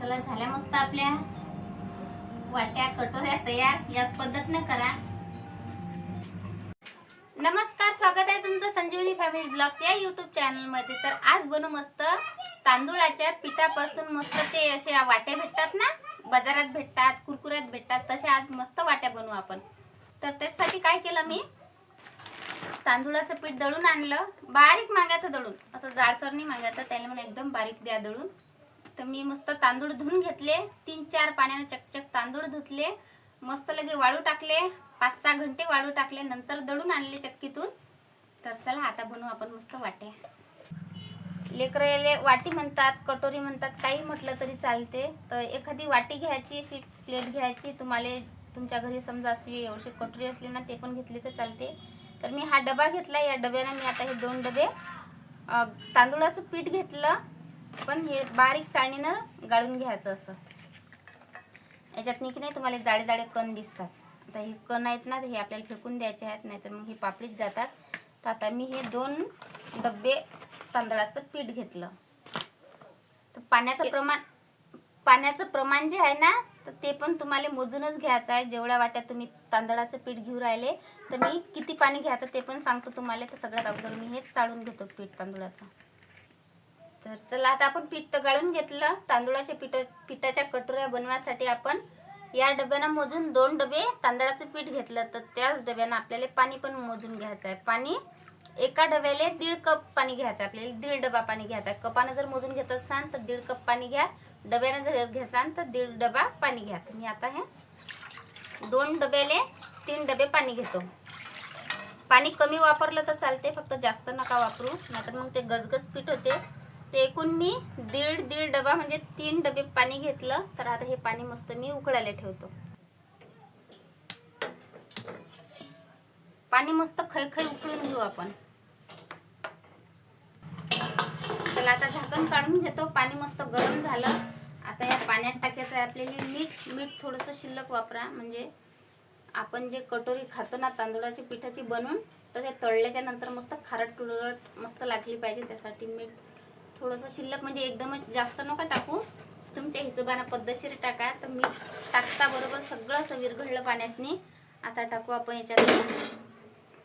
चला झाल्या मस्त आपल्या वाट्या कटोऱ्या तयार. याच पद्धतीने करा. नमस्कार, स्वागत आहे तुमचं संजीवनी फॅमिली ब्लॉग्स या यूट्यूब चॅनल मध्ये. तर आज बनवू मस्त तांदूळाच्या पिठापासून मस्त ते असे वाट्या भेटतात ना, बाजारात भेटतात, कुरकुऱ्यात भेटतात, तसे आज मस्त वाट्या बनवू आपण. तर त्यासाठी काय केलं मी, तांदूळाचं पीठ दळून आणलं. बारीक मागायचं दळून, असं जाडसर नाही मागायचं, त्याला म्हणून एकदम बारीक द्या दळून. तर मी मस्त तांदूळ धुवून घेतले, 3-4 पाण्याने चकचक तांदूळ धुतले, मस्त लगे वाळू टाकले, 5-6 घंटे वाळू टाकले, नंतर दळून आणले चक्कीतून. तर चला आता बनवू आपण मस्त वाट्या. लेकराले वाटी म्हणतात, कटोरी म्हणतात, काही म्हटलं तरी चालते. तर एखादी वाटी घ्यायची, अशी प्लेट घ्यायची. तुम्हाला तुमच्या घरी समजा अशी एवढी कटोरी असली ना, ते पण घेतली तर चालते. तर मी हा डबा घेतला. या डब्याने मी आता हे 2 डबे तांदूळाचं पीठ घेतलं, पण हे बारीक चाळणीनं गाळून घ्यायचं. असं याच्यात की नाही तुम्हाला जाडे जाडे कण दिसतात. आता हे कण आहेत ना, हे आपल्याला फेकून द्यायचे आहेत, नाहीतर मग हे पापडीत जातात. तर आता मी हे 2 डब्बे तांदळाचं पीठ घेतलं. तर पाण्याचं प्रमाण जे आहे ना, तर ते पण तुम्हाला मोजूनच घ्यायचं आहे. जेवढ्या वाट्यात तुम्ही तांदळाचं पीठ घेऊन राहिले, तर मी किती पाणी घ्यायचं ते पण सांगतो तुम्हाला. तर सगळ्यात अगोदर मी हेच चाळून घेतो पीठ तांदूळाचं. तर चला आता आपण पीठ तर गाळून घेतलं. तांदूळाच्या पिठाच्या कटोऱ्या बनवण्यासाठी आपण या डब्यानं मोजून 2 डबे तांदळाचं पीठ घेतलं. तर त्याच डब्यानं आपल्याला पाणी पण मोजून घ्यायचं आहे. पाणी एका डब्याला 1.5 कप पाणी घ्यायचं. आपल्याला 1.5 डबा पाणी घ्यायचं आहे. कपानं जर मोजून घेत असाल तर 1.5 कप पाणी घ्या. डब्यानं जर घ्याल तर 1.5 डबा पाणी घ्या. मी आता हे 2 डब्याले 3 डबे पाणी घेतो. पाणी कमी वापरलं तर चालते, फक्त जास्त नका वापरू, नाहीतर मग ते गजगज पीठ होते. ते एकूण मी 1.5 डबा म्हणजे 3 डबे पाणी घेतलं. तर आता हे पाणी मस्त मी उकळायला ठेवतो. पाणी मस्त खळखळ उकळून घेऊ आपण. चला आता झाकण काढून घेतो. पाणी मस्त गरम झालं. आता या पाण्यात टाकायचं आहे आपल्याला मीठ थोडंसं शिल्लक वापरा. म्हणजे आपण जे कटोरी खातो ना तांदूळाची पिठाची बनवून, तर ते तळल्याच्या नंतर मस्त खारट तुरट मस्त लागली पाहिजे. त्यासाठी मीठ थोडंसं शिल्लक, म्हणजे एकदमच जास्त नका टाकू, तुमच्या हिशोबाने पद्धतशीर टाका. तर मीठ टाकता बरोबर सगळं असं विरघळलं पाण्यातनी. आता टाकू आपण याच्यात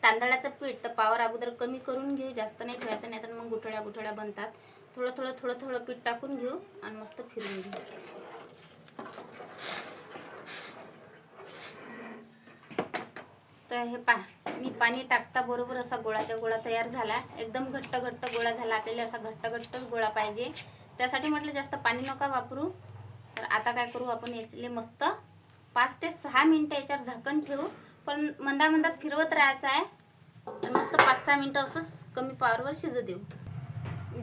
तांदळाचं पीठ. तर पावर अगोदर कमी करून घेऊ, जास्त नाही ठेवायचं, नाही तर मग गुठळ्या बनतात. थोडं पीठ टाकून घेऊ आणि मस्त फिरून घेऊ. तर हे मी पाणी टाकता बरोबर असा गोळाच्या गोळा तयार झाला. एकदम घट्ट गोळा झाला. आपल्याला असा घट्ट गोळा पाहिजे. त्यासाठी म्हटलं जास्त पाणी नका वापरू. तर आता काय करू आपण, याचे मस्त 5 ते 6 मिनिटं याच्यावर झाकण ठेवू. पण मंदात फिरवत राहायचं आहे. मस्त 5-6 मिनिटं असंच कमी पावरवर शिजू देऊ.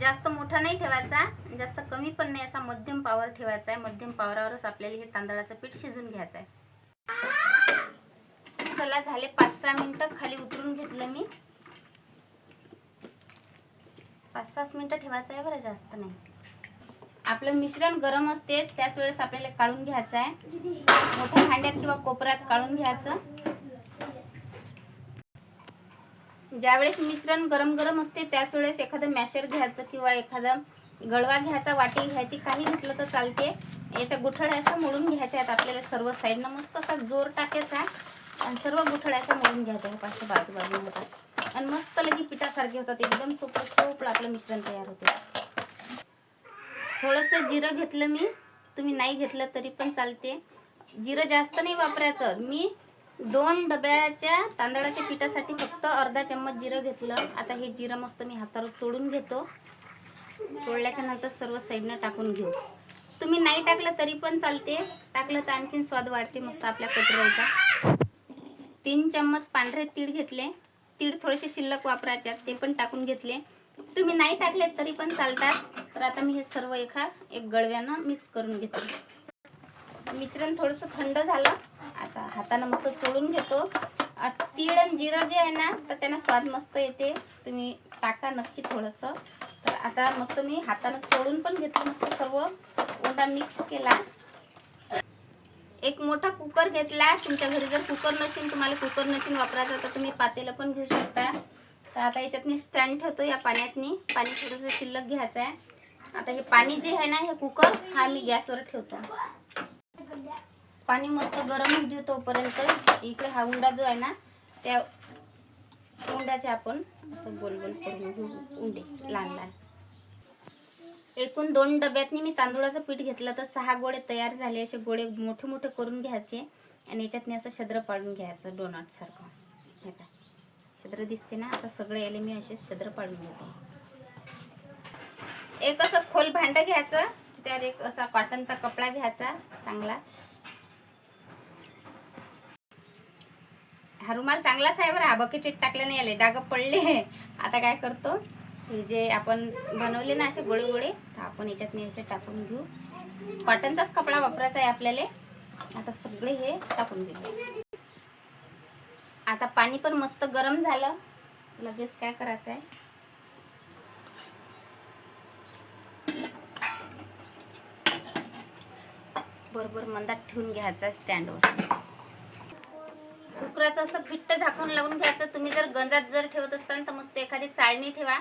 जास्त मोठा नाही ठेवायचा, जास्त कमी पण नाही, असा मध्यम पावर ठेवायचा आहे. मध्यम पावरावरच आपल्याला हे तांदळाचं पीठ शिजून घ्यायचं आहे. चला झाले 5-6 मिनिटं. खाली उतरून घेतलं मी. 5-6 मिनिटं ठेवायचं आहे बरं, जास्त नाही. आपलं मिश्रण गरम असते त्याच वेळेस आपल्याला काढून घ्यायचं आहे. मोठ्या भांड्यात किंवा कोपऱ्यात काढून घ्यायचं. ज्यावेळेस मिश्रण गरम असते त्याच वेळेस एखादं मॅशर घ्यायचं किंवा एखादा गळवा घ्यायचा, वाटी घ्यायची, काही घेतलं तर चालते. याच्या गुठळ्या अशा मोडून घ्यायच्या आहेत आपल्याला. सर्व साईडनं मस्त असा जोर टाकायचा आणि सर्व गुठळ्या अशा मोडून घ्यायच्या. पाचशे बाजूला होतात आणि मस्त लगी पिठासारखे होतात. एकदम चोपडं आपलं मिश्रण तयार होते. थोडंसं जिरं घेतलं मी, तुम्ही नाही घेतलं तरी पण चालते. जिरं जास्त नाही वापरायचं. मी 2 डब्याच्या तांदळाच्या पिठासाठी फक्त अर्धा चम्मच जिरं घेतलं. आता हे जिरं मस्त मी हातावर तोडून घेतो. तोडल्याच्या नंतर सर्व साईडनं टाकून घेऊ. तुम्ही नाही टाकलं तरी पण चालते, टाकलं तर आणखीन स्वाद वाढते मस्त आपल्या कटोऱ्याचा. 3 चम्मच पांढरे तीळ घेतले. तीळ थोडेसे शिल्लक वापरायचे, ते पण टाकून घेतले. तुम्ही नाही टाकले तरी पण चालतात. तर आता मी हे सर्व एक गळव्यानं मिक्स करून घेते. मिश्रण थोडंसं थंड झालं. आता हातानं मस्त चोळून घेतो. तीळ आणि जिरं जे आहे ना, तर त्यांना स्वाद मस्त येते. तुम्ही टाका नक्की थोडंसं. तर आता मस्त मी हातानं चोळून पण घेतलं. मस्त सर्व ओंडा मिक्स केला. एक मोठा कुकर घेतला. तुमच्या घरी जर कुकर नसेल, तुम्हाला कुकर नसेल वापरायचा, तर तुम्ही पातेलं पण घेऊ शकता. तर आता याच्यात मी स्टँड ठेवतो. या पाण्यातनी पाणी थोडंसं शिल्लक घ्यायचं आहे. आता हे पाणी जे आहे ना, हे कुकर हा मी गॅसवर ठेवतो. पाणी मस्त गरम होऊ देऊ तोपर्यंत इकडे हा उंडा जो आहे ना, त्या उंड्याचे आपण असं गोल गोल करून घेऊ. उंडे लहान लहान. एकूण 2 डब्यातनी मी तांदूळाचं पीठ घेतलं तर 6 गोळे तयार झाले. असे गोळे मोठे मोठे करून घ्यायचे आणि याच्यातनी असं छद्र पाडून घ्यायचं डोनट सारखं. हे काय छद्र दिसते ना, आता सगळे याले मी असे छद्र पाडून घेते. एक असं खोल भांडं घ्यायचं, त्यावर एक असा कॉटनचा कपडा घ्यायचा चांगला. हा रुमाल चांगलाच आहे बरं. हा बकेटीत टाकले नाही, आले डाग पडले. आता काय करतो, हे जे आपण बनवले ना असे गोळे गोळे, तर आपण याच्यात असे टाकून घेऊ. कॉटनचाच कपडा वापरायचा आहे आपल्याला. आता सगळे हे टाकून घेऊ. आता पाणी पण मस्त गरम झालं. लगेच काय करायचं आहे, बरोबर मंदात ठेवून घ्यायचा स्टँडवर. कुकराचं असं फिट्ट झाकून लावून घ्यायचं. तुम्ही जर गंजात जर ठेवत असाल तर मस्त एखादी चाळणी ठेवा.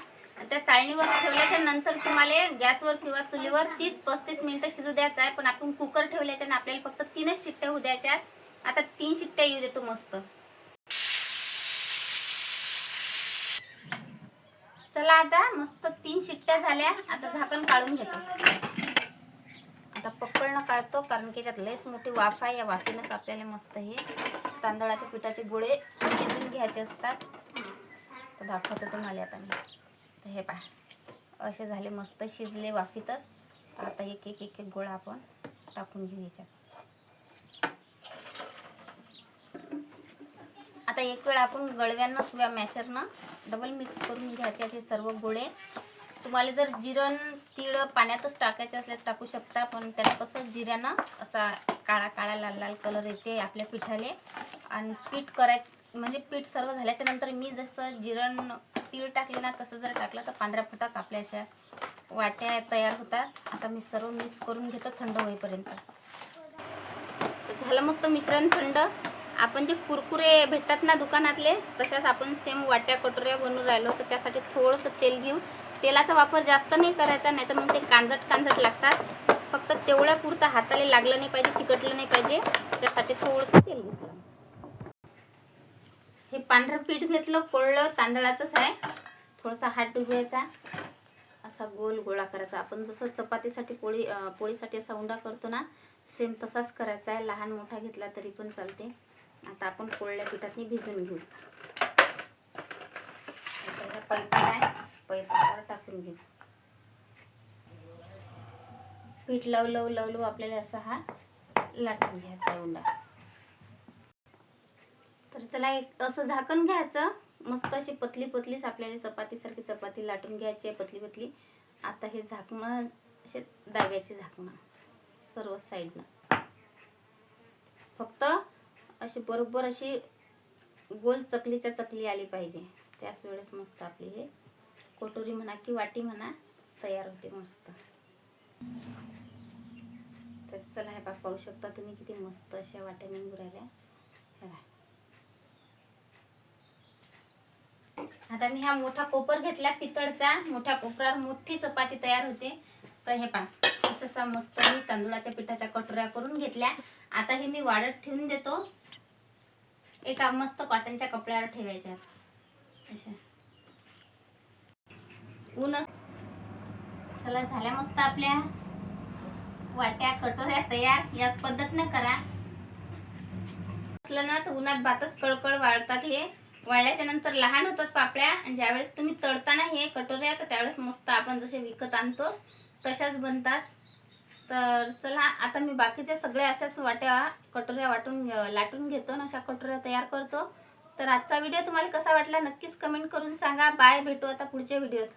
त्या चाळणीवर ठेवल्याच्या नंतर तुम्हाला गॅसवर किंवा चुलीवर 30-35 मिनिटं शिजू द्यायचं आहे. पण आपण कुकर ठेवल्याच्या ना आपल्याला फक्त 3च शिट्ट्या होऊ द्यायच्या. आता 3 शिट्ट्या येऊ देतो मस्त. चला आता मस्त 3 शिट्ट्या झाल्या. आता झाकण काढून घेतो. आता पक्कळनं काढतो, कारण की याच्यात लयच मोठी वाफ आहे. या वाफेनंच आपल्याला मस्त हे तांदळाच्या पिठाचे गोळे शिजून घ्यायचे असतात. तर दाखवतो तुम्हाला आता मी. तर हे पहा असे झाले, मस्त शिजले वाफीतच. तर आता एक एक एक एक गोळा आपण टाकून घेऊ याच्यात. आता एक वेळ आपण गळव्यानं किंवा मॅशरनं डबल मिक्स करून घ्यायचे हे सर्व गोळे. तुम्हाला जर जिरण तीळ पाण्यातच टाकायचे असले तर टाकू शकता, पण त्याला कसं जिऱ्यानं असा काळा काळा लाल लाल कलर येते आपल्या पिठाले. आणि पीठ करायचं म्हणजे पीठ सर्व झाल्याच्या नंतर मी जसं जिरण तीळ टाकले ना, तसं जर टाकलं तर पांढऱ्या फटाक आपल्या अशा वाट्या तयार होतात. आता मी सर्व मिक्स करून घेतो थंड होईपर्यंत. झालं मस्त मिश्रण थंड. आपण जे कुरकुरे भेटतात ना दुकानातले, तशाच आपण सेम वाट्या कटोऱ्या बनवून राहिलो. तर त्यासाठी थोडंसं तेल घेऊ. तेलाचा वापर जास्त नाही करायचा, नाही तर मग ते कांजट कांजट लागतात. फक्त तेवढ्या पुरतं हाताला लागलं नाही पाहिजे, चिकटलं नाही पाहिजे, त्यासाठी थोडंसं तेल घेतलं. हे पांढरं पीठ घेतलं, कोळलं तांदळाचंच आहे. थोडासा हात डुबवायचा, असा गोल गोळा करायचा. आपण जसं चपातीसाठी पोळीसाठी असा उंडा करतो ना, सेम तसाच करायचा आहे. लहान मोठा घेतला तरी पण चालते. आता आपण कोळल्या पिठातनी भिजून घेऊ. पैपावर टाकून घेऊ. पीठ लवलव आपल्याला असा हा लाटून घ्यायचा उंडा. तर चला एक असं झाकण घ्यायचं. मस्त अशी पतली पतलीच आपल्याला चपातीसारखी चपाती लाटून घ्यायची आहे, पतली पतली. आता हे झाकणं असे दाब्याचे झाकणं सर्व साईडनं. फक्त अशी बरोबर अशी गोल चकलीच्या चकली आली पाहिजे. त्याच वेळेस मस्त आपली हे कटोरी म्हणा की वाटी म्हणा तयार होते मस्त. तर चला हे पाहू शकता तुम्ही किती मस्त अशा वाट्या निघू राहिल्या. आता मी हा मोठा कोपर घेतला पितळचा. मोठ्या कोपरावर मोठी चपाती तयार होते. तर हे पहा तसा मस्त मी तांदूळाच्या पिठाच्या कटोऱ्या करून घेतल्या. आता हे मी वाढत ठेवून देतो. एका मस्त कॉटनच्या कपड्यावर ठेवायच्या अशा. ऊन चला झाल्या मस्त आपल्या वाट्या कटोऱ्या तयार. याच पद्धतीने करा. असलं ना तर उन्हात भातच कळकळ वाळतात. हे वाळल्याच्या नंतर लहान होतात पापड्या, आणि ज्यावेळेस तुम्ही तळताना हे कटोऱ्या तर त्यावेळेस मस्त आपण जसे विकत आणतो तशाच बनतात. तर चला आता मी बाकीच्या सगळ्या अशाच वाट्या कटोऱ्या लाटून घेतो आणि अशा कटोऱ्या तयार करतो. तर आजचा व्हिडिओ तुम्हाला कसा वाटला नक्कीच कमेंट करून सांगा. बाय, भेटू आता पुढच्या व्हिडिओत.